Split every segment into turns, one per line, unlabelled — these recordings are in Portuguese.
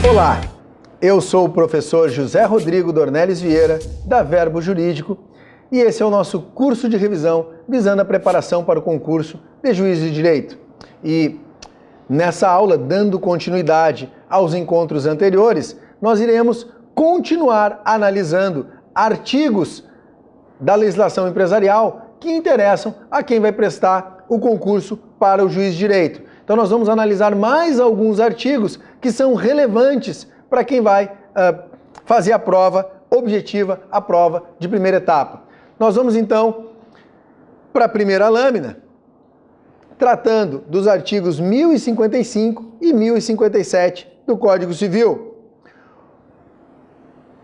Olá, eu sou o professor José Rodrigo Dornelles Vieira, da Verbo Jurídico, e esse é o nosso curso de revisão visando a preparação para o concurso de juiz de direito. E nessa aula, dando continuidade aos encontros anteriores, nós iremos continuar analisando artigos da legislação empresarial que interessam a quem vai prestar o concurso para o juiz de direito. Então nós vamos analisar mais alguns artigos que são relevantes para quem vai fazer a prova objetiva, a prova de primeira etapa. Nós vamos então para a primeira lâmina, tratando dos artigos 1055 e 1057 do Código Civil.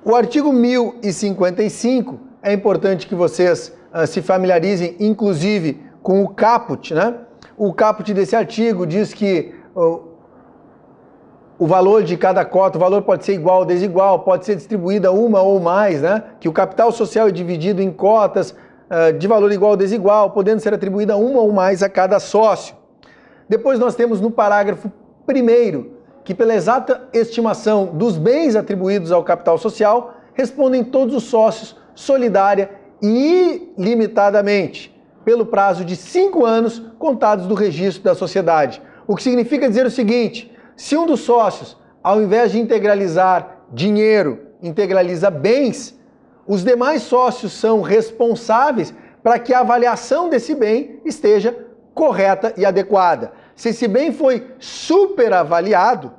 O artigo 1055 é importante que vocês se familiarizem, inclusive, com o caput, né? O caput desse artigo diz que o valor de cada cota, o valor pode ser igual ou desigual, pode ser distribuída uma ou mais, né? Que o capital social é dividido em cotas de valor igual ou desigual, podendo ser atribuída uma ou mais a cada sócio. Depois nós temos no parágrafo 1º, que pela exata estimação dos bens atribuídos ao capital social, respondem todos os sócios solidária e ilimitadamente, pelo prazo de 5 anos contados do registro da sociedade. O que significa dizer o seguinte: se um dos sócios, ao invés de integralizar dinheiro, integraliza bens, os demais sócios são responsáveis para que a avaliação desse bem esteja correta e adequada. Se esse bem foi superavaliado,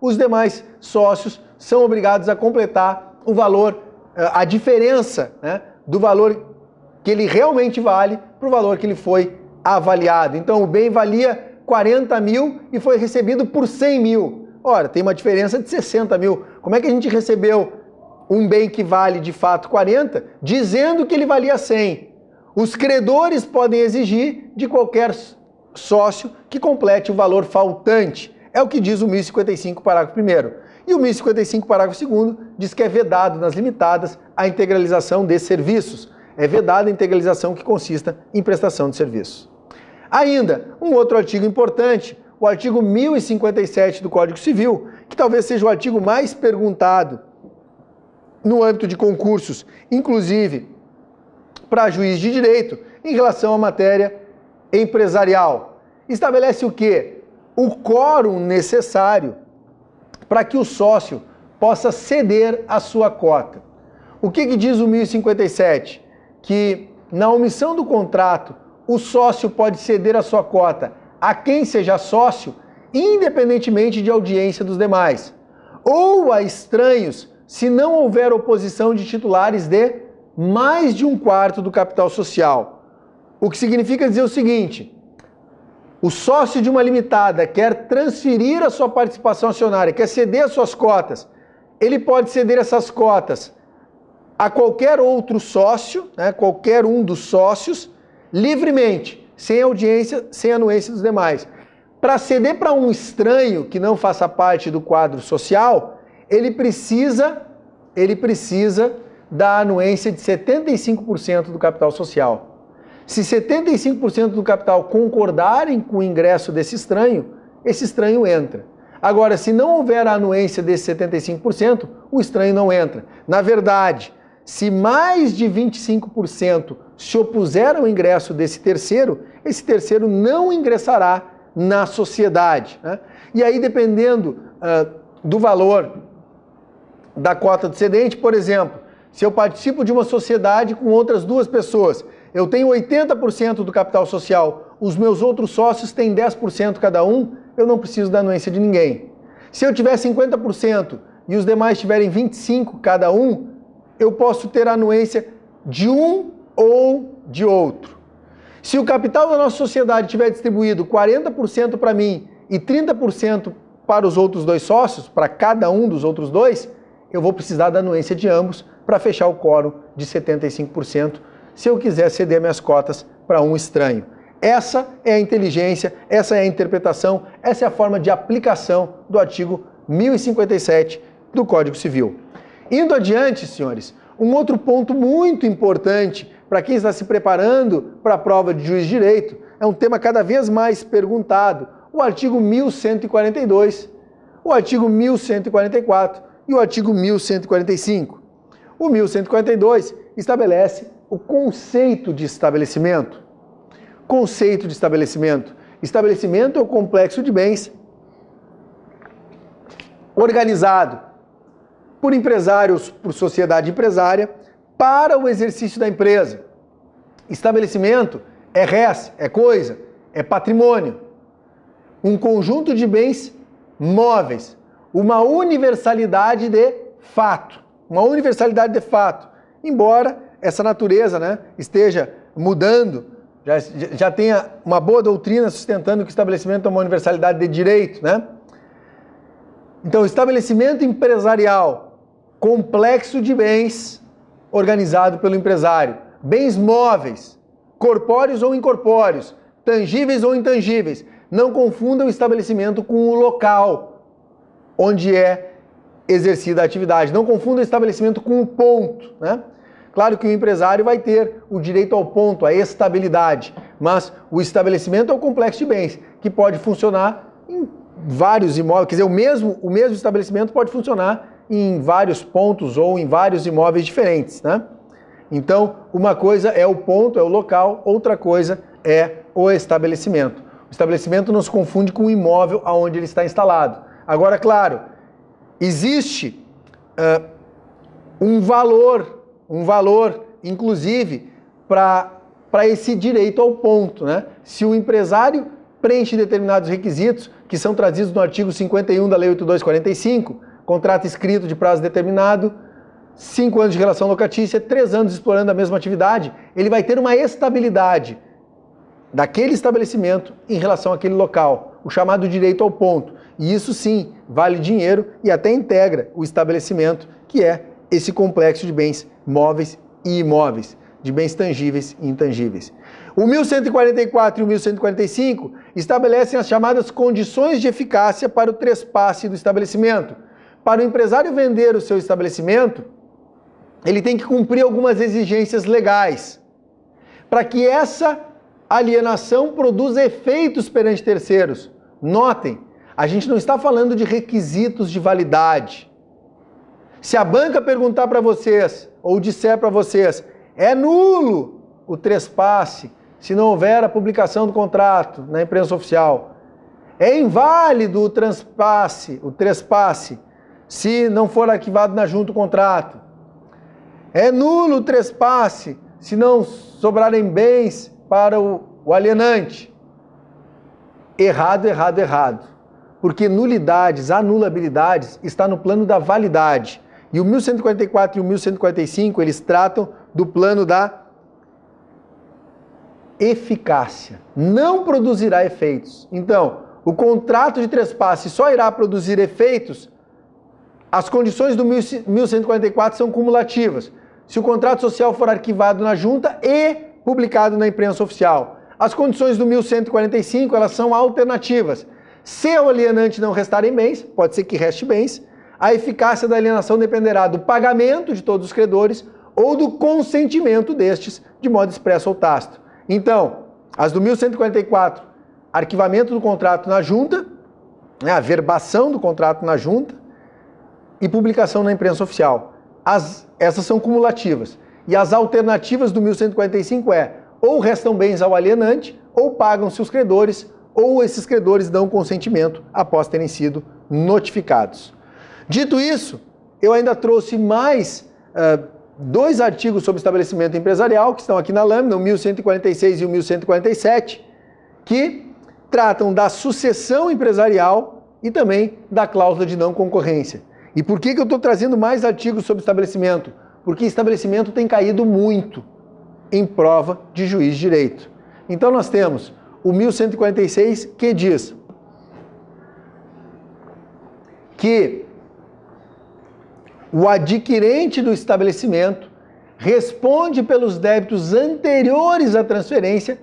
os demais sócios são obrigados a completar o valor, a diferença, né, do valor que ele realmente vale para o valor que ele foi avaliado. Então o bem valia 40 mil e foi recebido por 100 mil. Ora, tem uma diferença de 60 mil. Como é que a gente recebeu um bem que vale de fato 40, dizendo que ele valia 100? Os credores podem exigir de qualquer sócio que complete o valor faltante. É o que diz o 1055, parágrafo 1º. E o 1055, parágrafo 2º, diz que é vedado nas limitadas a integralização de serviços. É vedada a integralização que consista em prestação de serviços. Ainda, um outro artigo importante, o artigo 1057 do Código Civil, que talvez seja o artigo mais perguntado no âmbito de concursos, inclusive para juiz de direito, em relação à matéria empresarial. Estabelece o quê? O quórum necessário para que o sócio possa ceder a sua cota. O que diz o 1057? Que na omissão do contrato, o sócio pode ceder a sua cota a quem seja sócio, independentemente de audiência dos demais, ou a estranhos, se não houver oposição de titulares de mais de 1/4 do capital social. O que significa dizer o seguinte: o sócio de uma limitada quer transferir a sua participação acionária, quer ceder as suas cotas, ele pode ceder essas cotas a qualquer outro sócio, né, qualquer um dos sócios, livremente, sem audiência, sem anuência dos demais. Para ceder para um estranho que não faça parte do quadro social, ele precisa da anuência de 75% do capital social. Se 75% do capital concordarem com o ingresso desse estranho, esse estranho entra. Agora, se não houver a anuência desse 75%, o estranho não entra. Na verdade, se mais de 25% se opuser ao ingresso desse terceiro, esse terceiro não ingressará na sociedade, né? E aí, dependendo do valor da cota do cedente, por exemplo, se eu participo de uma sociedade com outras 2 pessoas, eu tenho 80% do capital social, os meus outros sócios têm 10% cada um, eu não preciso da anuência de ninguém. Se eu tiver 50% e os demais tiverem 25% cada um, eu posso ter a anuência de um ou de outro. Se o capital da nossa sociedade tiver distribuído 40% para mim e 30% para os outros 2 sócios, para cada um dos outros 2, eu vou precisar da anuência de ambos para fechar o quórum de 75%, se eu quiser ceder minhas cotas para um estranho. Essa é a inteligência, essa é a interpretação, essa é a forma de aplicação do artigo 1057 do Código Civil. Indo adiante, senhores, um outro ponto muito importante para quem está se preparando para a prova de juiz de direito, é um tema cada vez mais perguntado, o artigo 1142 o artigo 1144 e o artigo 1145. O 1142 estabelece o conceito de estabelecimento. Conceito de estabelecimento. Estabelecimento é o complexo de bens organizado por empresários, por sociedade empresária, para o exercício da empresa. Estabelecimento é res, é coisa, é patrimônio. Um conjunto de bens móveis. Uma universalidade de fato. Uma universalidade de fato. Embora essa natureza, né, esteja mudando, já tenha uma boa doutrina sustentando que o estabelecimento é uma universalidade de direito, né? Então, estabelecimento empresarial, complexo de bens organizado pelo empresário. Bens móveis, corpóreos ou incorpóreos, tangíveis ou intangíveis. Não confunda o estabelecimento com o local onde é exercida a atividade. Não confunda o estabelecimento com o ponto, né? Claro que o empresário vai ter o direito ao ponto, à estabilidade, mas o estabelecimento é o complexo de bens, que pode funcionar em vários imóveis, quer dizer, o mesmo estabelecimento pode funcionar em vários pontos ou em vários imóveis diferentes, né? Então, uma coisa é o ponto, é o local, outra coisa é o estabelecimento. O estabelecimento não se confunde com o imóvel aonde ele está instalado. Agora, claro, existe um valor, inclusive, para esse direito ao ponto, né? Se o empresário preenche determinados requisitos, que são trazidos no artigo 51 da Lei 8245, contrato escrito de prazo determinado, 5 anos de relação locatícia, 3 anos explorando a mesma atividade, ele vai ter uma estabilidade daquele estabelecimento em relação àquele local, o chamado direito ao ponto. E isso sim, vale dinheiro e até integra o estabelecimento, que é esse complexo de bens móveis e imóveis, de bens tangíveis e intangíveis. O 1144 e o 1145 estabelecem as chamadas condições de eficácia para o trespasse do estabelecimento. Para o empresário vender o seu estabelecimento, ele tem que cumprir algumas exigências legais, para que essa alienação produza efeitos perante terceiros. Notem, a gente não está falando de requisitos de validade. Se a banca perguntar para vocês, ou disser para vocês, é nulo o trespasse se não houver a publicação do contrato na imprensa oficial. É inválido o trespasse, se não for arquivado na junta o contrato. É nulo o trespasse se não sobrarem bens para o alienante. Errado, errado, errado. Porque nulidades, anulabilidades, está no plano da validade. E o 1144 e o 1145, eles tratam do plano da eficácia. Não produzirá efeitos. Então, o contrato de trespasse só irá produzir efeitos. As condições do 1144 são cumulativas. Se o contrato social for arquivado na junta e publicado na imprensa oficial. As condições do 1145, elas são alternativas. Se o alienante não restar em bens, pode ser que reste bens, a eficácia da alienação dependerá do pagamento de todos os credores ou do consentimento destes, de modo expresso ou tácito. Então, as do 1144, arquivamento do contrato na junta, a verbação do contrato na junta e publicação na imprensa oficial. Essas são cumulativas. E as alternativas do 1145 ou restam bens ao alienante, ou pagam-se os credores, ou esses credores dão consentimento após terem sido notificados. Dito isso, eu ainda trouxe mais 2 artigos sobre estabelecimento empresarial, que estão aqui na lâmina, o 1146 e o 1147, que tratam da sucessão empresarial e também da cláusula de não concorrência. E por que eu estou trazendo mais artigos sobre estabelecimento? Porque estabelecimento tem caído muito em prova de juiz de direito. Então nós temos o 1146, que diz que o adquirente do estabelecimento responde pelos débitos anteriores à transferência,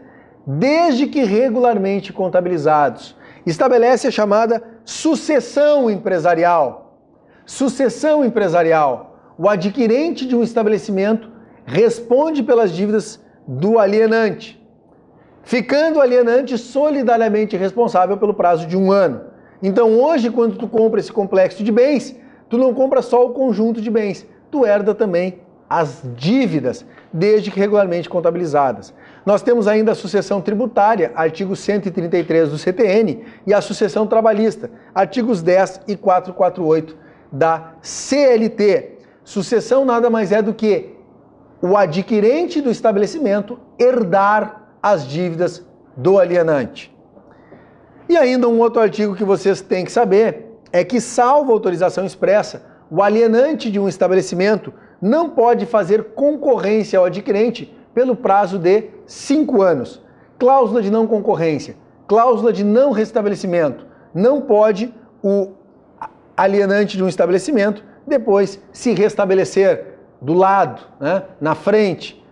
desde que regularmente contabilizados. Estabelece a chamada sucessão empresarial. Sucessão empresarial. O adquirente de um estabelecimento responde pelas dívidas do alienante, ficando o alienante solidariamente responsável pelo prazo de 1 ano. Então hoje, quando tu compra esse complexo de bens, tu não compra só o conjunto de bens, tu herda também as dívidas, desde que regularmente contabilizadas. Nós temos ainda a sucessão tributária, artigo 133 do CTN, e a sucessão trabalhista, artigos 10 e 448 da CLT. Sucessão nada mais é do que o adquirente do estabelecimento herdar as dívidas do alienante. E ainda um outro artigo que vocês têm que saber é que, salvo autorização expressa, o alienante de um estabelecimento não pode fazer concorrência ao adquirente pelo prazo de 5 anos. Cláusula de não concorrência, cláusula de não restabelecimento. Não pode o alienante de um estabelecimento depois se restabelecer do lado, né, na frente,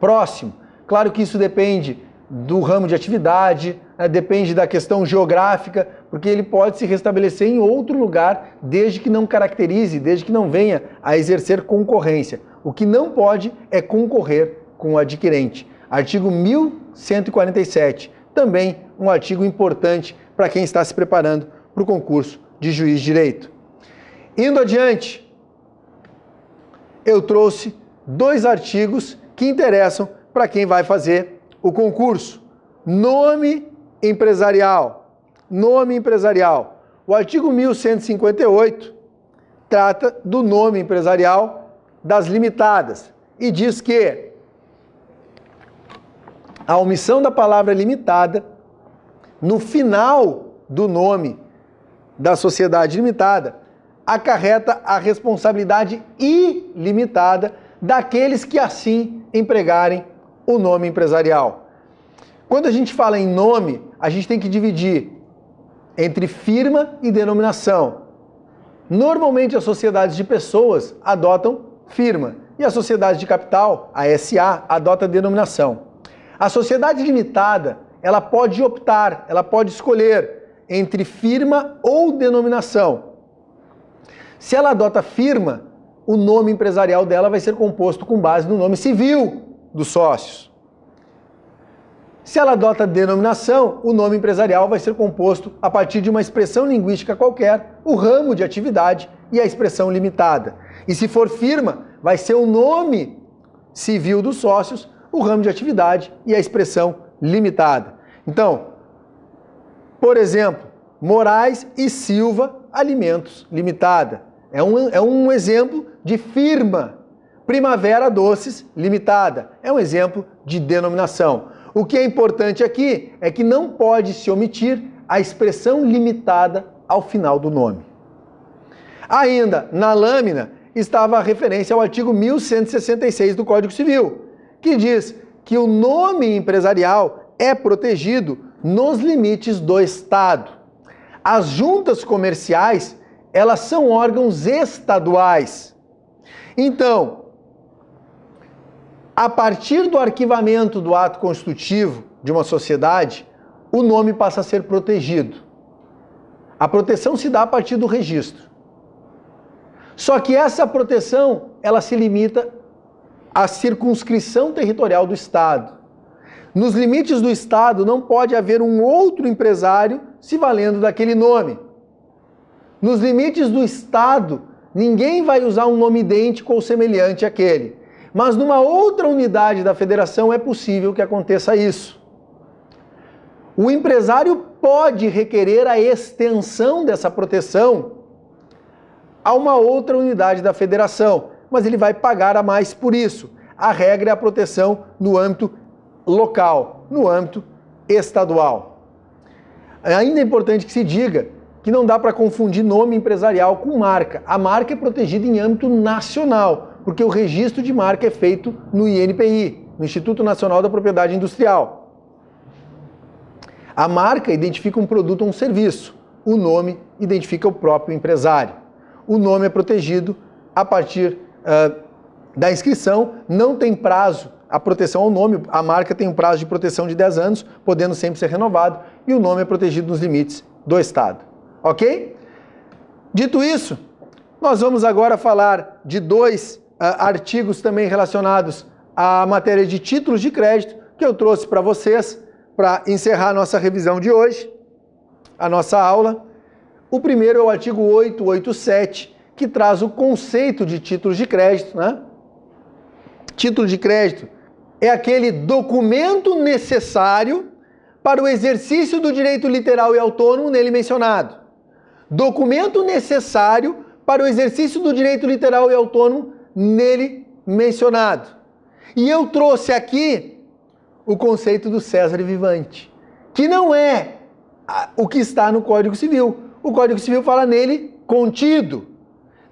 próximo. Claro que isso depende do ramo de atividade, né, depende da questão geográfica, porque ele pode se restabelecer em outro lugar, desde que não caracterize, desde que não venha a exercer concorrência. O que não pode é concorrer com o adquirente. Artigo 1147, também um artigo importante para quem está se preparando para o concurso de juiz de direito. Indo adiante, eu trouxe 2 artigos que interessam para quem vai fazer o concurso. Nome empresarial. Nome empresarial. O artigo 1158 trata do nome empresarial das limitadas e diz que a omissão da palavra limitada no final do nome da sociedade limitada acarreta a responsabilidade ilimitada daqueles que assim empregarem o nome empresarial. Quando a gente fala em nome, a gente tem que dividir entre firma e denominação. Normalmente as sociedades de pessoas adotam firma e a sociedade de capital, a SA, adota denominação. A sociedade limitada, ela pode optar, ela pode escolher entre firma ou denominação. Se ela adota firma, o nome empresarial dela vai ser composto com base no nome civil dos sócios. Se ela adota denominação, o nome empresarial vai ser composto a partir de uma expressão linguística qualquer, o ramo de atividade e a expressão limitada. E se for firma, vai ser o nome civil dos sócios, o ramo de atividade e a expressão limitada. Então, por exemplo, Moraes e Silva Alimentos Limitada. É um exemplo de firma. Primavera Doces Limitada. É um exemplo de denominação. O que é importante aqui é que não pode se omitir a expressão limitada ao final do nome. Ainda, na lâmina, estava a referência ao artigo 1166 do Código Civil, que diz que o nome empresarial é protegido nos limites do Estado. As juntas comerciais, elas são órgãos estaduais. Então, a partir do arquivamento do ato constitutivo de uma sociedade, o nome passa a ser protegido. A proteção se dá a partir do registro. Só que essa proteção, ela se limita à circunscrição territorial do Estado. Nos limites do Estado não pode haver um outro empresário se valendo daquele nome. Nos limites do Estado, ninguém vai usar um nome idêntico ou semelhante àquele. Mas numa outra unidade da federação é possível que aconteça isso. O empresário pode requerer a extensão dessa proteção a uma outra unidade da federação, mas ele vai pagar a mais por isso. A regra é a proteção no âmbito local, no âmbito estadual. Ainda é importante que se diga que não dá para confundir nome empresarial com marca. A marca é protegida em âmbito nacional, porque o registro de marca é feito no INPI, no Instituto Nacional da Propriedade Industrial. A marca identifica um produto ou um serviço, o nome identifica o próprio empresário. O nome é protegido a partir da inscrição, não tem prazo. A proteção ao nome, a marca tem um prazo de proteção de 10 anos, podendo sempre ser renovado, e o nome é protegido nos limites do Estado. Ok? Dito isso, nós vamos agora falar de 2 artigos também relacionados à matéria de títulos de crédito que eu trouxe para vocês para encerrar a nossa revisão de hoje, a nossa aula. O primeiro é o artigo 887, que traz o conceito de títulos de crédito, né? Título de crédito é aquele documento necessário para o exercício do direito literal e autônomo nele mencionado. Documento necessário para o exercício do direito literal e autônomo nele mencionado. E eu trouxe aqui o conceito do César Vivante, que não é o que está no Código Civil. O Código Civil fala nele contido.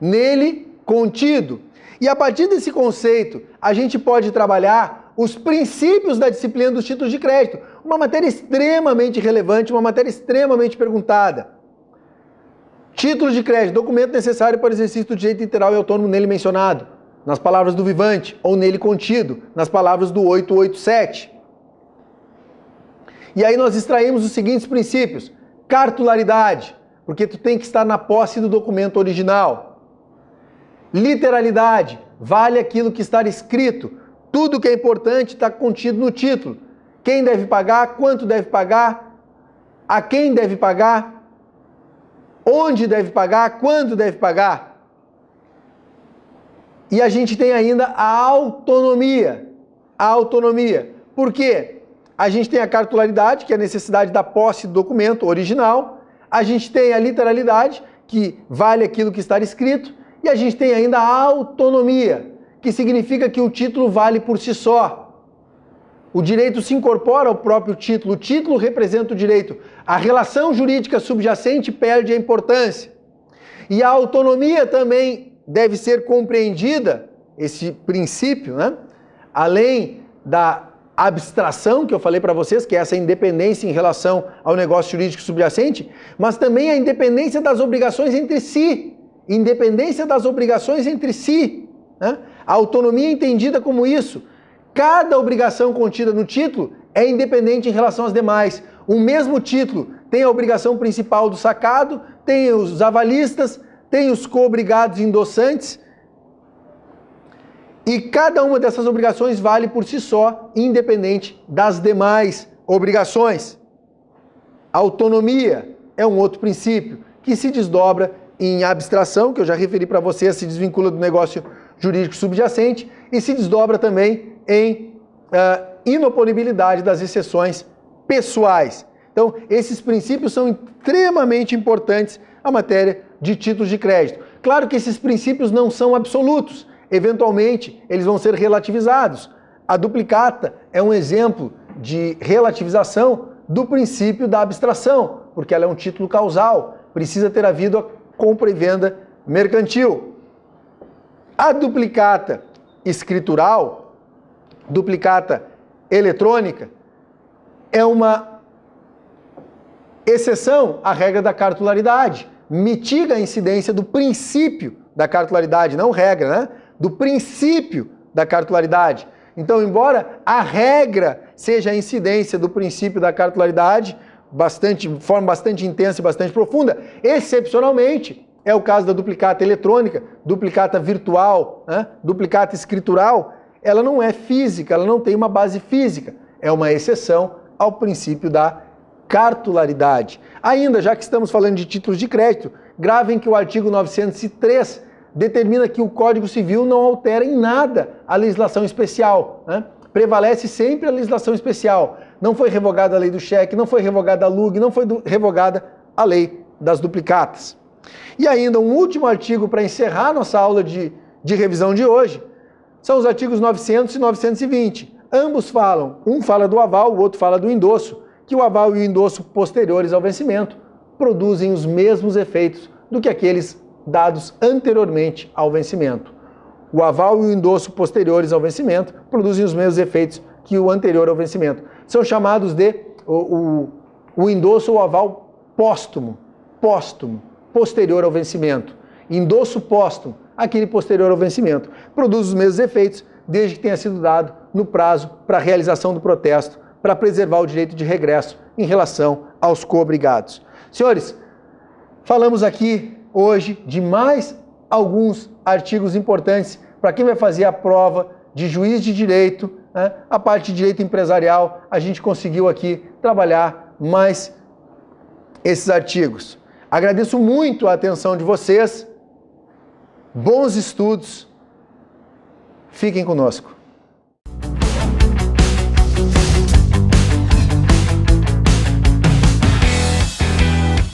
Nele contido. E a partir desse conceito, a gente pode trabalhar os princípios da disciplina dos títulos de crédito. Uma matéria extremamente relevante, uma matéria extremamente perguntada. Títulos de crédito, documento necessário para o exercício do direito literal e autônomo nele mencionado, nas palavras do Vivante, ou nele contido, nas palavras do 887. E aí nós extraímos os seguintes princípios. Cartularidade, porque tu tem que estar na posse do documento original. Literalidade, vale aquilo que está escrito. Tudo que é importante está contido no título. Quem deve pagar, quanto deve pagar, a quem deve pagar, onde deve pagar, quando deve pagar. E a gente tem ainda a autonomia. A autonomia. Por quê? A gente tem a cartularidade, que é a necessidade da posse do documento original. A gente tem a literalidade, que vale aquilo que está escrito. E a gente tem ainda a autonomia, que significa que o título vale por si só. O direito se incorpora ao próprio título. O título representa o direito. A relação jurídica subjacente perde a importância. E a autonomia também deve ser compreendida, esse princípio, né? Além da abstração que eu falei para vocês, que é essa independência em relação ao negócio jurídico subjacente, mas também a independência das obrigações entre si. Independência das obrigações entre si. Né? A autonomia é entendida como isso. Cada obrigação contida no título é independente em relação às demais. O mesmo título tem a obrigação principal do sacado, tem os avalistas, tem os coobrigados endossantes, e cada uma dessas obrigações vale por si só, independente das demais obrigações. A autonomia é um outro princípio que se desdobra em abstração, que eu já referi para vocês, se desvincula do negócio jurídico subjacente, e se desdobra também em inoponibilidade das exceções pessoais. Então, esses princípios são extremamente importantes à matéria de títulos de crédito. Claro que esses princípios não são absolutos. Eventualmente, eles vão ser relativizados. A duplicata é um exemplo de relativização do princípio da abstração, porque ela é um título causal, precisa ter havido a compra e venda mercantil. A duplicata escritural, duplicata eletrônica, é uma exceção à regra da cartularidade, mitiga a incidência do princípio da cartularidade, não regra, né? Do princípio da cartularidade. Então, embora a regra seja a incidência do princípio da cartularidade, de forma bastante intensa e bastante profunda, excepcionalmente, é o caso da duplicata eletrônica, duplicata virtual, né? Duplicata escritural, ela não é física, ela não tem uma base física, é uma exceção ao princípio da cartularidade. Ainda, já que estamos falando de títulos de crédito, gravem que o artigo 903 determina que o Código Civil não altera em nada a legislação especial, né? Prevalece sempre a legislação especial. Não foi revogada a lei do cheque, não foi revogada a LUG, não foi revogada a lei das duplicatas. E ainda um último artigo para encerrar nossa aula de revisão de hoje, são os artigos 900 e 920. Ambos falam, um fala do aval, o outro fala do endosso, que o aval e o endosso posteriores ao vencimento produzem os mesmos efeitos do que aqueles dados anteriormente ao vencimento. O aval e o endosso posteriores ao vencimento produzem os mesmos efeitos que o anterior ao vencimento. São chamados de o endosso ou aval póstumo, posterior ao vencimento. Endosso póstumo, aquele posterior ao vencimento. Produz os mesmos efeitos desde que tenha sido dado no prazo para a realização do protesto, para preservar o direito de regresso em relação aos coobrigados. Senhores, falamos aqui hoje de mais alguns artigos importantes para quem vai fazer a prova de juiz de direito, né? A parte de direito empresarial, a gente conseguiu aqui trabalhar mais esses artigos. Agradeço muito a atenção de vocês. Bons estudos. Fiquem conosco.